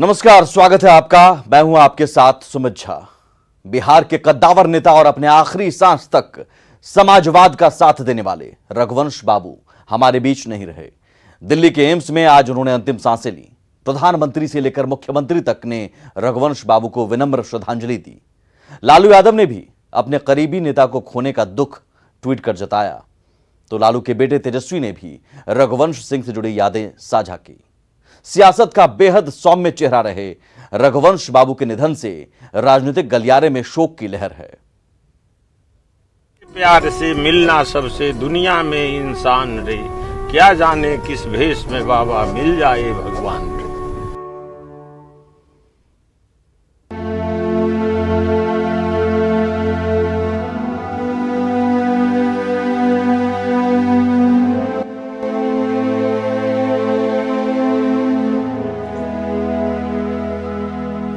नमस्कार, स्वागत है आपका। मैं हूं आपके साथ सुमित झा। बिहार के कद्दावर नेता और अपने आखिरी सांस तक समाजवाद का साथ देने वाले रघुवंश बाबू हमारे बीच नहीं रहे। दिल्ली के एम्स में आज उन्होंने अंतिम सांसें ली। प्रधानमंत्री से लेकर मुख्यमंत्री तक ने रघुवंश बाबू को विनम्र श्रद्धांजलि दी। लालू यादव ने भी अपने करीबी नेता को खोने का दुख ट्वीट कर जताया, तो लालू के बेटे तेजस्वी ने भी रघुवंश सिंह से जुड़ी यादें साझा की। सियासत का बेहद सौम्य चेहरा रहे रघुवंश बाबू के निधन से राजनीतिक गलियारे में शोक की लहर है। प्यार से मिलना सबसे दुनिया में इंसान रे, क्या जाने किस भेष में बाबा मिल जाए भगवान रे।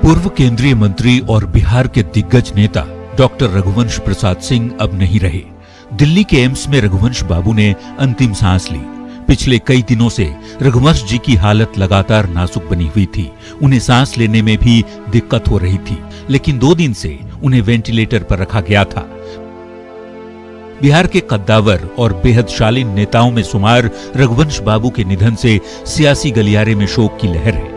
पूर्व केंद्रीय मंत्री और बिहार के दिग्गज नेता डॉक्टर रघुवंश प्रसाद सिंह अब नहीं रहे। दिल्ली के एम्स में रघुवंश बाबू ने अंतिम सांस ली। पिछले कई दिनों से रघुवंश जी की हालत लगातार नाजुक बनी हुई थी। उन्हें सांस लेने में भी दिक्कत हो रही थी, लेकिन 2 दिन से उन्हें वेंटिलेटर पर रखा गया था। बिहार के कद्दावर और बेहद शालीन नेताओं में शुमार रघुवंश बाबू के निधन से सियासी गलियारे में शोक की लहर है।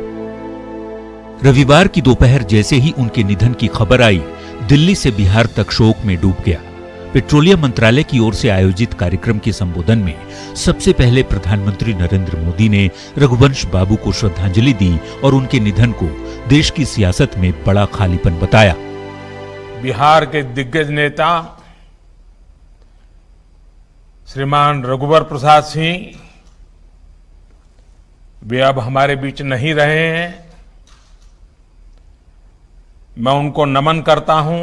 रविवार की दोपहर जैसे ही उनके निधन की खबर आई, दिल्ली से बिहार तक शोक में डूब गया। पेट्रोलियम मंत्रालय की ओर से आयोजित कार्यक्रम के संबोधन में सबसे पहले प्रधानमंत्री नरेंद्र मोदी ने रघुवंश बाबू को श्रद्धांजलि दी और उनके निधन को देश की सियासत में बड़ा खालीपन बताया। बिहार के दिग्गज नेता श्रीमान रघुवर प्रसाद सिंह वे अब हमारे बीच नहीं रहे हैं। मैं उनको नमन करता हूं।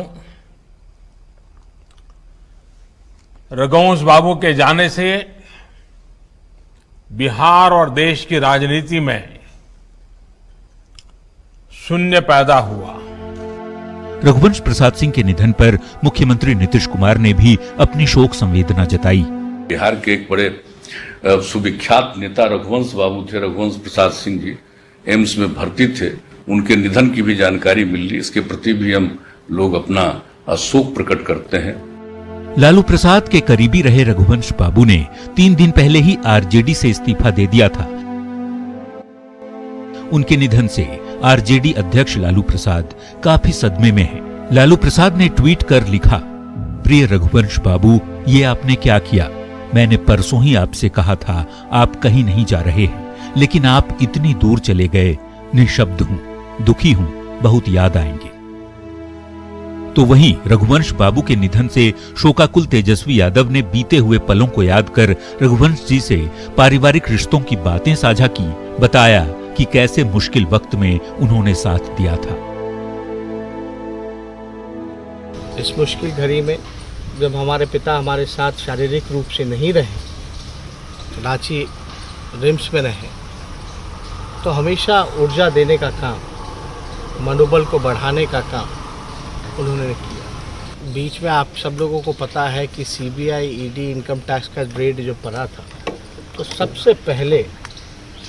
रघुवंश बाबू के जाने से बिहार और देश की राजनीति में शून्य पैदा हुआ। रघुवंश प्रसाद सिंह के निधन पर मुख्यमंत्री नीतीश कुमार ने भी अपनी शोक संवेदना जताई। बिहार के एक बड़े सुविख्यात नेता रघुवंश बाबू थे। रघुवंश प्रसाद सिंह जी एम्स में भर्ती थे। उनके निधन की भी जानकारी मिल रही, इसके प्रति भी हम लोग अपना शोक प्रकट करते हैं। लालू प्रसाद के करीबी रहे रघुवंश बाबू ने 3 दिन पहले ही आरजेडी से इस्तीफा दे दिया था। उनके निधन से आरजेडी अध्यक्ष लालू प्रसाद काफी सदमे में हैं। लालू प्रसाद ने ट्वीट कर लिखा, प्रिय रघुवंश बाबू, ये आपने क्या किया? मैंने परसों ही आपसे कहा था आप कहीं नहीं जा रहे हैं, लेकिन आप इतनी दूर चले गए। निःशब्द हूं, दुखी हूं, बहुत याद आएंगे। तो वहीं रघुवंश बाबू के निधन से शोकाकुल तेजस्वी यादव ने बीते हुए पलों को याद कर रघुवंश जी से पारिवारिक रिश्तों की बातें साझा की। बताया कि कैसे मुश्किल वक्त में उन्होंने साथ दिया था। इस मुश्किल घड़ी में जब हमारे पिता हमारे साथ शारीरिक रूप से नहीं रहे, रांची रिम्स में रहे, तो हमेशा ऊर्जा देने का काम, मनोबल को बढ़ाने का काम उन्होंने किया। बीच में आप सब लोगों को पता है कि सीबीआई, ईडी, इनकम टैक्स का रेड जो पड़ा था, तो सबसे पहले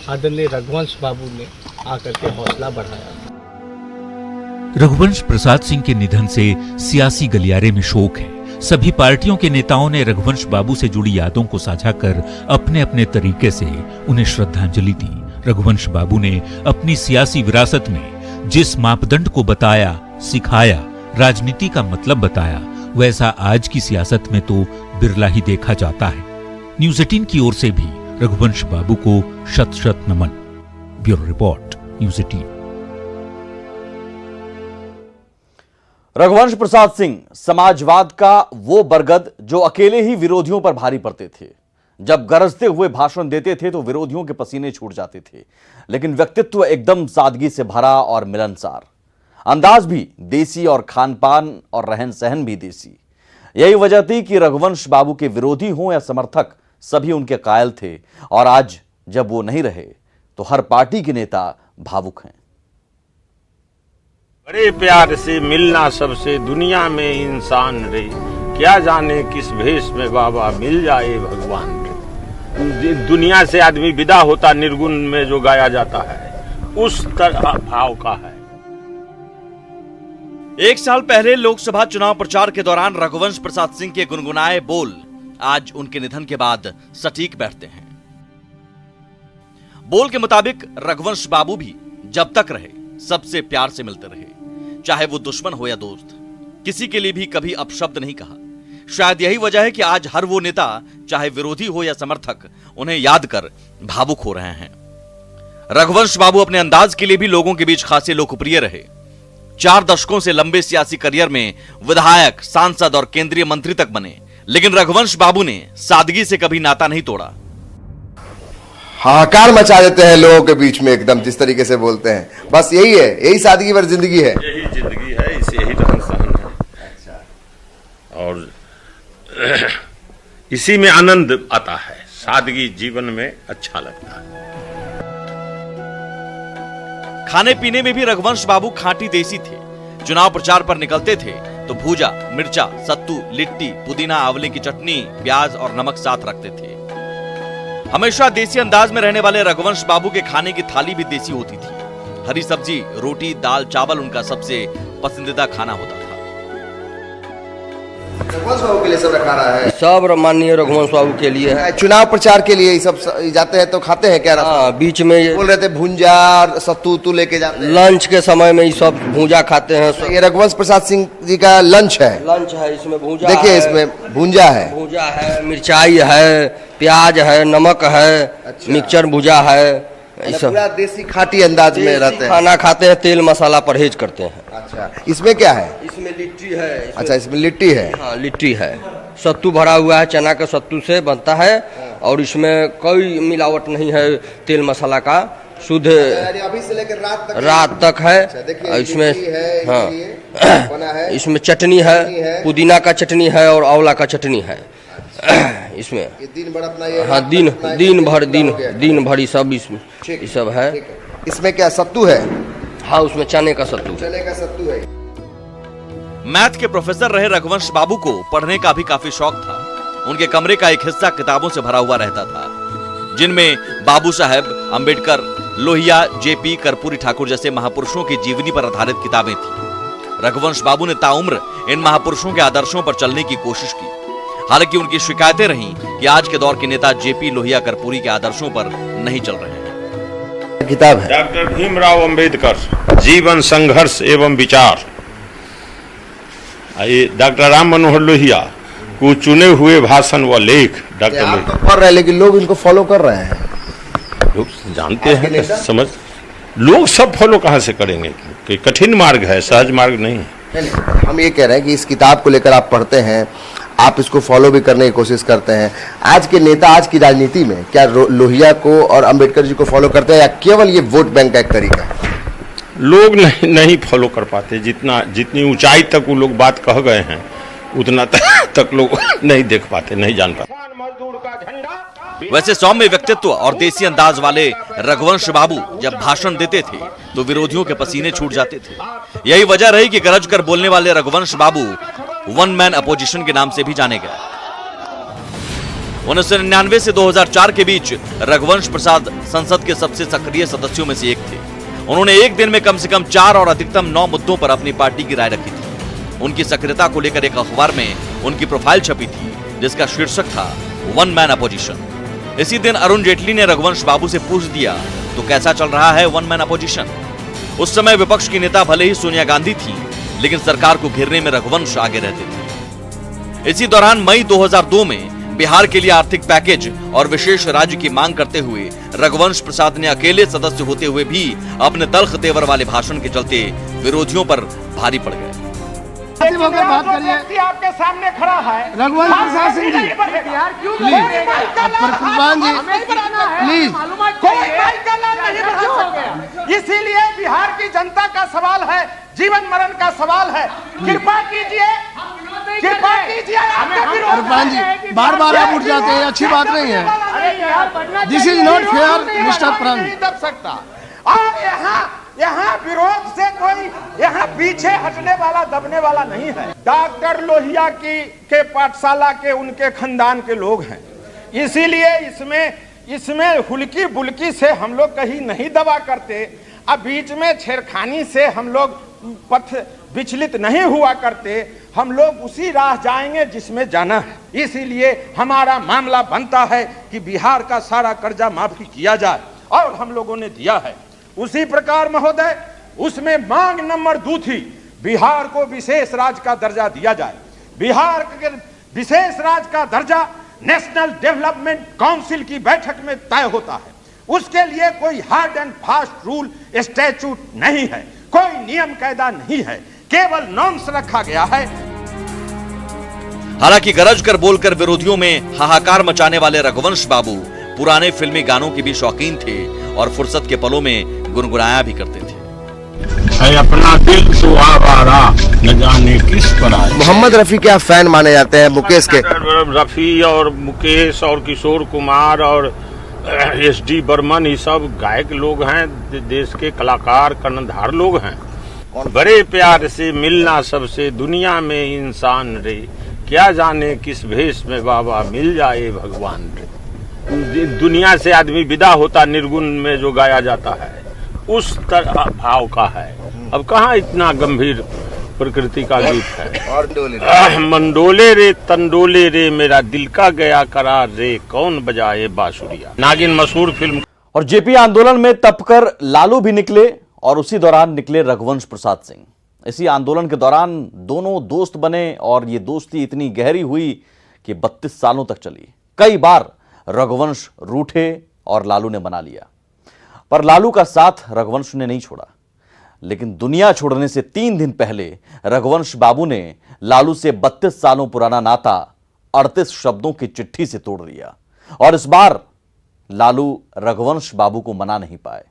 आदरणीय रघुवंश बाबू ने आकर के हौसला बढ़ाया। रघुवंश प्रसाद सिंह के निधन से सियासी गलियारे में शोक है। सभी पार्टियों के नेताओं ने रघुवंश बाबू से जुड़ी यादों को साझा कर अपने अपने तरीके से उन्हें श्रद्धांजलि दी। रघुवंश बाबू ने अपनी सियासी विरासत में जिस मापदंड को बताया, सिखाया, राजनीति का मतलब बताया, वैसा आज की सियासत में तो बिरला ही देखा जाता है। न्यूज़ 18 की ओर से भी रघुवंश बाबू को शत शत नमन। Bureau report, news 18। Raghuvansh Prasad Singh समाजवाद का वो बरगद जो अकेले ही विरोधियों पर भारी पड़ते थे। जब गरजते हुए भाषण देते थे तो विरोधियों के पसीने छूट जाते थे, लेकिन व्यक्तित्व एकदम सादगी से भरा और मिलनसार। अंदाज भी देसी और खान पान और रहन सहन भी देसी। यही वजह थी कि रघुवंश बाबू के विरोधी हों या समर्थक, सभी उनके कायल थे। और आज जब वो नहीं रहे तो हर पार्टी के नेता भावुक हैं। बड़े प्यार से मिलना सबसे दुनिया में इंसान रे, क्या जाने किस भेष में बाबा मिल जाए भगवान रे। दुनिया से आदमी विदा होता निर्गुण में जो गाया जाता है, उस तरह भाव का है। एक साल पहले लोकसभा चुनाव प्रचार के दौरान रघुवंश प्रसाद सिंह के गुनगुनाए बोल आज उनके निधन के बाद सटीक बैठते हैं। बोल के मुताबिक रघुवंश बाबू भी जब तक रहे सबसे प्यार से मिलते रहे, चाहे वो दुश्मन हो या दोस्त, किसी के लिए भी कभी अपशब्द नहीं कहा। शायद यही वजह है कि आज हर वो नेता, चाहे विरोधी हो या समर्थक, उन्हें याद कर भावुक हो रहे हैं। रघुवंश बाबू अपने अंदाज के लिए भी लोगों के बीच खासे लोकप्रिय रहे। 4 दशकों से लंबे सियासी करियर में विधायक, सांसद और केंद्रीय मंत्री तक बने, लेकिन रघुवंश बाबू ने सादगी से कभी नाता नहीं तोड़ा। हाहाकार मचा देते हैं लोगों के बीच में, एकदम जिस तरीके से बोलते हैं। बस यही है, यही सादगी भर जिंदगी है, यही जिंदगी है, इसे यही रहन सहन है। और इसी में आनंद आता है, सादगी जीवन में अच्छा लगता है। खाने पीने में भी रघुवंश बाबू खांटी देसी थे। चुनाव प्रचार पर निकलते थे तो भूजा, मिर्चा, सत्तू, लिट्टी, पुदीना, आंवले की चटनी, प्याज और नमक साथ रखते थे। हमेशा देसी अंदाज में रहने वाले रघुवंश बाबू के खाने की थाली भी देसी होती थी। हरी सब्जी, रोटी, दाल, चावल उनका सबसे पसंदीदा खाना होता था। रघुवंश बाबू के लिए सब रखा रहा है, सब माननीय रघुवंश बाबू के लिए है। चुनाव प्रचार के लिए ये सब जाते हैं तो खाते हैं क्या? हाँ, बीच में ये बोल रहे थे भुंजा और सत्तू लेके जाते हैं। लंच के समय में ये सब भूजा खाते हैं। ये रघुवंश प्रसाद सिंह जी का लंच है। लंच है, इसमें भूजा देखिए, है, इसमें भुंजा है, भूजा है, मिर्चाई है, प्याज है, नमक है, अच्छा। मिक्सचर भूजा है। सब पूरा देसी खाटी अंदाज में रहते हैं। खाना खाते हैं, तेल मसाला परहेज करते हैं। अच्छा, इसमें क्या है? इसमें लिट्टी है। अच्छा, इसमें लिट्टी है। हाँ, लिट्टी है, सत्तू भरा हुआ है, चना के सत्तू से बनता है और इसमें कोई मिलावट नहीं है तेल मसाला का, शुद्ध अभी से लेकर रात तक है। देखिए, इसमें हाँ बना है। इसमें चटनी है, पुदीना का चटनी है और आंवला का चटनी है। इसमें ये दिन भर अपना ये हाँ दिन भर ये सब इसमें ये सब है। इसमें क्या सत्तू है? हाँ, उसमें चने का सत्तू। चने का सत्तू है। मैथ के प्रोफेसर रहे रघुवंश बाबू को पढ़ने का भी काफी शौक था। उनके कमरे का एक हिस्सा किताबों से भरा हुआ रहता था, जिनमें बाबू साहेब, अंबेडकर, लोहिया, जेपी, कर्पूरी ठाकुर जैसे महापुरुषों की जीवनी पर आधारित किताबें थी। रघुवंश बाबू ने ताउम्र इन महापुरुषों के आदर्शों पर चलने की कोशिश की। हालांकि उनकी शिकायतें रहीं कि आज के दौर के नेता जेपी, लोहिया, कर्पूरी के आदर्शों पर नहीं चल रहे हैं। किताब है डॉक्टर भीमराव अंबेडकर, जीवन, संघर्ष एवं विचार। डॉक्टर राम मनोहर लोहिया को चुने हुए भाषण व लेख। डॉक्टर आप तो पढ़ रहे हैं, लेकिन लोग इनको फॉलो कर रहे हैं। लोग जानते हैं, समझ लोग सब फॉलो कहाँ से करेंगे? कि कठिन मार्ग है, सहज मार्ग नहीं है। हम ये कह रहे हैं कि इस किताब को लेकर आप पढ़ते हैं, आप इसको फॉलो भी करने की कोशिश करते हैं। आज के नेता आज की राजनीति में क्या लोहिया को और अंबेडकर जी को फॉलो करते हैं, या केवल ये वोट बैंक का एक तरीका है? लोग नहीं फॉलो कर पाते। जितनी ऊंचाई तक वो लोग बात कह गए हैं, उतना तक लोग नहीं देख पाते, नहीं जान पाते। वैसे सौम्य व्यक्तित्व और देसी अंदाज वाले रघुवंश बाबू जब भाषण देते थे तो विरोधियों के पसीने छूट जाते थे। यही वजह रही कि गरज कर बोलने वाले Raghuvansh Babu one man opposition के नाम से भी जाने गए। 1999 से 2004 के बीच रघुवंश प्रसाद संसद के सबसे सक्रिय सदस्यों में से एक थे। उन्होंने एक दिन में कम से कम 4 और अधिकतम 9 मुद्दों पर अपनी पार्टी की राय रखी थी। उनकी सक्रियता को लेकर एक अखबार में उनकी प्रोफाइल छपी थी, जिसका शीर्षक था वन मैन अपोजिशन। इसी दिन अरुण जेटली ने रघुवंश बाबू से पूछ दिया, तो कैसा चल रहा है वन मैन अपोजिशन? उस समय विपक्ष की नेता भले ही सोनिया गांधी थी, लेकिन सरकार को घेरने में रघुवंश आगे रहते थे। इसी दौरान मई 2002 में बिहार के लिए आर्थिक पैकेज और विशेष राज्य की मांग करते हुए रघुवंश प्रसाद ने अकेले सदस्य होते हुए भी अपने तल्ख तेवर वाले भाषण के चलते विरोधियों पर भारी पड़ गए। बात करिए, आपके सामने खड़ा है रघुवंश प्रसाद सिंह जी, प्लीज इसीलिए बिहार की जनता का सवाल है, जीवन मरण का सवाल है। कृपा कीजिए इरफान जी, बार बार आप उठ जाते हैं, अच्छी बात नहीं है। This is not fair mister प्राण। नहीं दब सकता। और यहाँ विरोध से कोई यहाँ पीछे हटने वाला, दबने वाला नहीं है। डॉक्टर लोहिया के पाठशाला के उनके खानदान के लोग हैं, इसीलिए इसमें इसमें हुल्की बुल्की से हम लोग कहीं नहीं दबा करते, अब बीच में छेड़खानी से हम लोग पथ विचलित नहीं हुआ करते, हम लोग उसी राह जाएंगे जिसमें जाना है। इसीलिए हमारा मामला बनता है कि बिहार का सारा कर्जा माफी किया जाए, और हम लोगों ने दिया है। उसी प्रकार महोदय, उसमें मांग नंबर 2 थी, बिहार को विशेष राज्य का दर्जा दिया जाए। बिहार के विशेष राज्य का दर्जा नेशनल डेवलपमेंट काउंसिल की बैठक में तय होता है। उसके लिए कोई hard and fast rule statute नहीं है, कोई नियम कायदा नहीं है, केवल नॉर्म्स रखा गया है। हालांकि गरज कर बोलकर विरोधियों में हाहाकार मचाने वाले रघुवंश बाबू पुराने फिल्मी गानों के भी शौकीन थे और फुर्सत के पलों में गुनगुनाया भी करते थे। है अपना दिल तो आवारा, न जाने किस पर आए। मोहम्मद रफी के आप फैन माने जाते हैं, मुकेश के? रफी और मुकेश और किशोर कुमार और SD बर्मन, ये सब गायक लोग हैं, देश के कलाकार कर्णधार लोग हैं। बड़े प्यार से मिलना सबसे दुनिया में इंसान रे, क्या जाने किस भेष में बाबा मिल जाए भगवान रे। दुनिया से आदमी विदा होता निर्गुण में जो गाया जाता है, उस तरह भाव का है। अब कहाँ इतना गंभीर प्रकृति का गीत है। और मंडोले रे तंडोले रे, मेरा दिल का गया करार रे, कौन बजाए बांसुरिया। नागिन मशहूर फिल्म। और जेपी आंदोलन में तपकर लालू भी निकले और उसी दौरान निकले रघुवंश प्रसाद सिंह। इसी आंदोलन के दौरान दोनों दोस्त बने और ये दोस्ती इतनी गहरी हुई कि 32 सालों तक चली। कई बार रघुवंश रूठे और लालू ने मना लिया, पर लालू का साथ रघुवंश ने नहीं छोड़ा। लेकिन दुनिया छोड़ने से 3 दिन पहले रघुवंश बाबू ने लालू से 32 सालों पुराना नाता 38 शब्दों की चिट्ठी से तोड़ दिया। और इस बार लालू रघुवंश बाबू को मना नहीं पाए।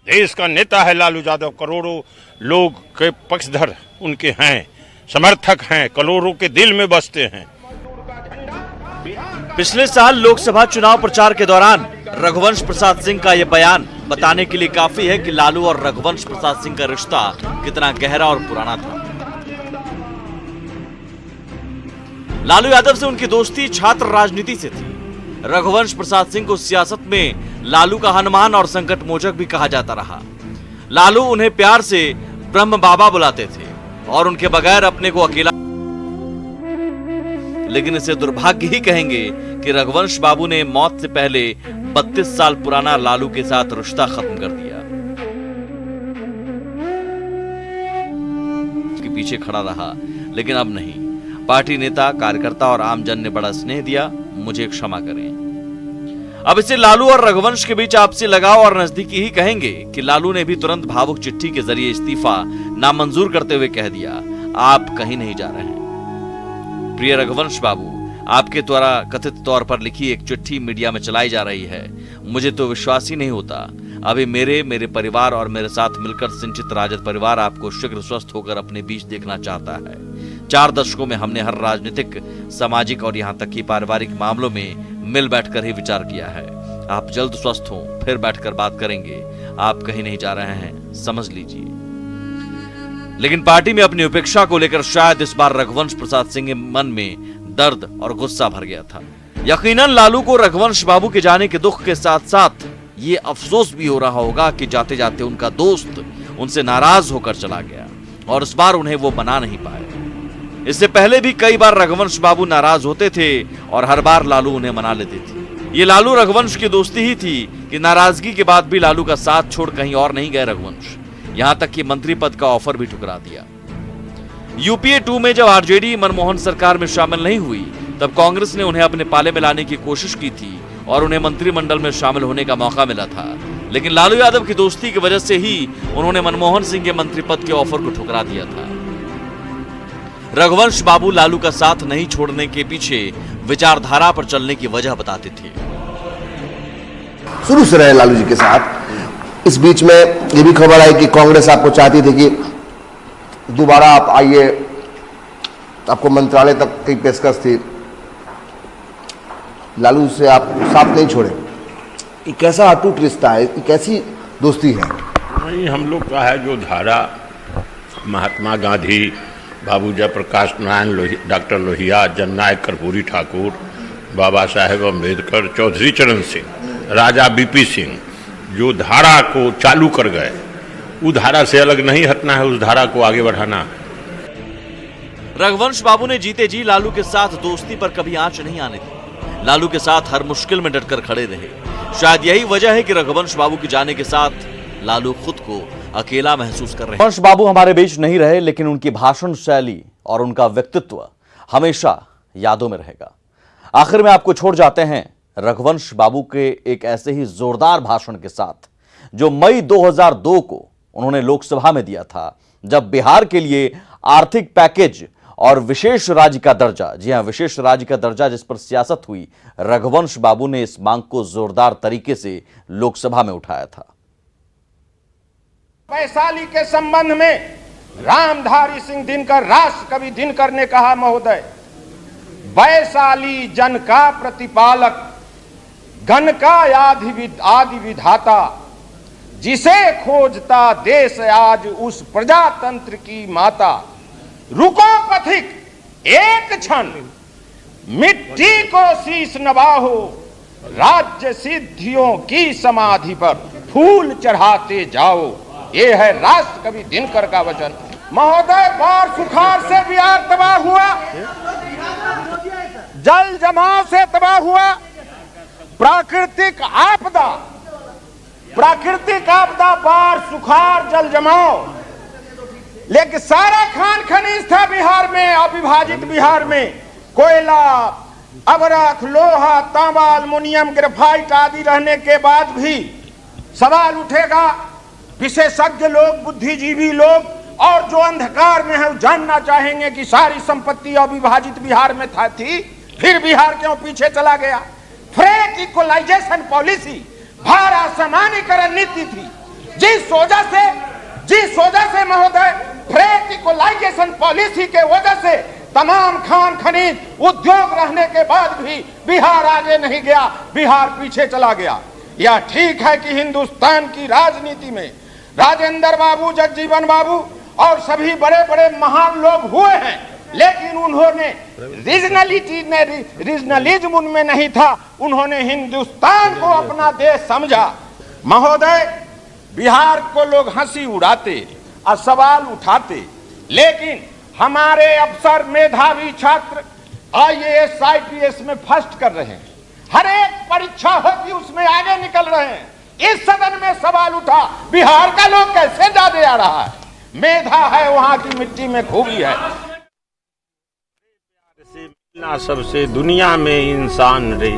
देश का नेता है लालू यादव, करोड़ों लोग के पक्षधर उनके हैं, समर्थक हैं, करोड़ों के दिल में बसते हैं। पिछले साल लोकसभा चुनाव प्रचार के दौरान रघुवंश प्रसाद सिंह का यह बयान बताने के लिए काफी है कि लालू और रघुवंश प्रसाद सिंह का रिश्ता कितना गहरा और पुराना था। लालू यादव से उनकी दोस्ती छात्र राजनीति से थी। रघुवंश प्रसाद सिंह को सियासत में लालू का हनुमान और संकट मोचक भी कहा जाता रहा। लालू उन्हें प्यार से ब्रह्म बाबा बुलाते थे और उनके बगैर अपने को अकेला। लेकिन इसे दुर्भाग्य ही कहेंगे कि रघुवंश बाबू ने मौत से पहले 32 साल पुराना लालू के साथ रिश्ता खत्म कर दिया। उसके पीछे खड़ा रहा, लेकिन अब नहीं। पार्टी नेता, कार्यकर्ता और आमजन ने बड़ा स्नेह दिया, मुझे क्षमा करें। अब इसे लालू और रघुवंश के बीच आपसी लगाव और नजदीकी ही कहेंगे कि लालू ने भी तुरंत भावुक चिट्ठी के जरिए इस्तीफा नामंजूर करते हुए कह दिया, आप कहीं नहीं जा रहे हैं। प्रिय रघुवंश बाबू, आपके द्वारा कथित तौर पर लिखी एक चिट्ठी मीडिया में चलाई जा रही है। मुझे तो विश्वास ही नहीं होता। अभी मेरे परिवार और मेरे साथ मिलकर सिंचित राजद परिवार आपको शीघ्र स्वस्थ होकर अपने बीच देखना चाहता है। 4 दशकों में हमने हर राजनीतिक, सामाजिक और यहाँ तक कि पारिवारिक मामलों में मिल बैठकर ही विचार किया है। आप जल्द स्वस्थ हों, फिर बैठकर बात करेंगे। आप कहीं नहीं जा रहे हैं, समझ लीजिए। लेकिन पार्टी में अपनी उपेक्षा को लेकर शायद इस बार रघुवंश प्रसाद सिंह के मन में दर्द और गुस्सा भर गया था। यकीनन लालू को रघुवंश बाबू के जाने के दुख के साथ साथ ये अफसोस भी हो रहा होगा कि जाते जाते उनका दोस्त उनसे नाराज होकर चला गया और इस बार उन्हें वो मना नहीं पाए। इससे पहले भी कई बार रघुवंश बाबू नाराज होते थे और हर बार लालू उन्हें मना लेते थे। ये लालू रघुवंश की दोस्ती ही थी कि नाराजगी के बाद भी लालू का साथ छोड़ कहीं और नहीं गए रघुवंश। यहां तक कि मंत्री पद का ऑफर भी ठुकरा दिया। यूपीए 2 में जब आरजेडी मनमोहन सरकार में शामिल नहीं हुई, तब कांग्रेस ने उन्हें अपने पाले में लाने की कोशिश की थी और उन्हें मंत्रिमंडल में शामिल होने का मौका मिला था। लेकिन लालू यादव की दोस्ती की वजह से ही उन्होंने मनमोहन सिंह के मंत्री पद के ऑफर को ठुकरा दिया था। रघुवंश बाबू लालू का साथ नहीं छोड़ने के पीछे विचारधारा पर चलने की वजह बताते थे। शुरू से रहे लालू जी के साथ। इस बीच में ये भी खबर आई कि कांग्रेस आपको चाहती थी कि दोबारा आप आइए, आपको मंत्रालय तक की पेशकश थी। लालू से आप साथ नहीं छोड़े। ये कैसा अटूट रिश्ता है, ये कैसी दोस्ती है? नहीं, हम लोग का है जो धारा, महात्मा गांधी, बाबू जयप्रकाश नारायण, डॉक्टर लोहिया, जननायक कर्पूरी ठाकुर, बाबा साहेब अम्बेडकर, चौधरी चरण सिंह, राजा बीपी सिंह जो धारा को चालू कर गए, उस धारा से अलग नहीं हटना है, उस धारा को आगे बढ़ाना है। रघुवंश बाबू ने जीते जी लालू के साथ दोस्ती पर कभी आंच नहीं आने दी। लालू के साथ हर मुश्किल में डटकर खड़े रहे। शायद यही वजह है कि रघुवंश बाबू के जाने के साथ लालू खुद को अकेला महसूस कर रहे हैं। रघुवंश बाबू हमारे बीच नहीं रहे, लेकिन उनकी भाषण शैली और उनका व्यक्तित्व हमेशा यादों में रहेगा। आखिर में आपको छोड़ जाते हैं रघुवंश बाबू के एक ऐसे ही जोरदार भाषण के साथ जो मई 2002 को उन्होंने लोकसभा में दिया था, जब बिहार के लिए आर्थिक पैकेज और विशेष राज्य का दर्जा, जी हां, विशेष राज्य का दर्जा जिस पर सियासत हुई, रघुवंश बाबू ने इस मांग को जोरदार तरीके से लोकसभा में उठाया था। वैशाली के संबंध में रामधारी सिंह दिनकर, राष्ट्र कवि दिनकर ने कहा, महोदय, वैशाली जन का प्रतिपालक, गण का आदि विधाता, जिसे खोजता देश आज उस प्रजातंत्र की माता। रुको पथिक एक क्षण, मिट्टी को शीश नवाहो, राज्य सिद्धियों की समाधि पर फूल चढ़ाते जाओ। ये है राष्ट्र कवि दिनकर का वचन। महोदय, बाढ़ सुखाड़ से बिहार तबाह हुआ, जल जमाव से तबाह हुआ, प्राकृतिक आपदा, बाढ़ सुखाड़ जल जमाव, लेकिन सारा खान खनिज था बिहार में, अविभाजित बिहार में। कोयला, अबरख, लोहा, तांबा, एल्युमिनियम, ग्रेफाइट आदि रहने के बाद भी सवाल उठेगा। विशेषज्ञ लोग, बुद्धिजीवी लोग और जो अंधकार में है वो जानना चाहेंगे कि सारी संपत्ति अविभाजित बिहार में थी, फिर बिहार क्यों पीछे चला गया। फ्रेट इक्वलाइजेशन पॉलिसी, भार असमानीकरण नीति थी, जिस वजह से महोदय फ्रेट इक्वलाइजेशन पॉलिसी के वजह से तमाम खान खनिज उद्योग रहने के बाद भी बिहार आगे नहीं गया, बिहार पीछे चला गया। यह ठीक है कि हिंदुस्तान की राजनीति में राजेंद्र बाबू, जगजीवन बाबू और सभी बड़े बड़े महान लोग हुए हैं, लेकिन उन्होंने रीजनलिज्म उनमें नहीं था, उन्होंने हिंदुस्तान को अपना देश समझा। महोदय, बिहार को लोग हंसी उड़ाते और सवाल उठाते, लेकिन हमारे अफसर, मेधावी छात्र IAS, IPS में फर्स्ट कर रहे हैं, हर एक परीक्षा होती उसमें आगे निकल रहे हैं। इस सदन में सवाल उठा, बिहार का लोग कैसे ज्यादा आ रहा है? मेधा है, वहां की मिट्टी में खूबी है। मिलना सबसे दुनिया में इंसान रे,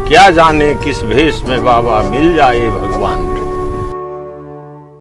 क्या जाने किस भेष में बाबा मिल जाए भगवान रे।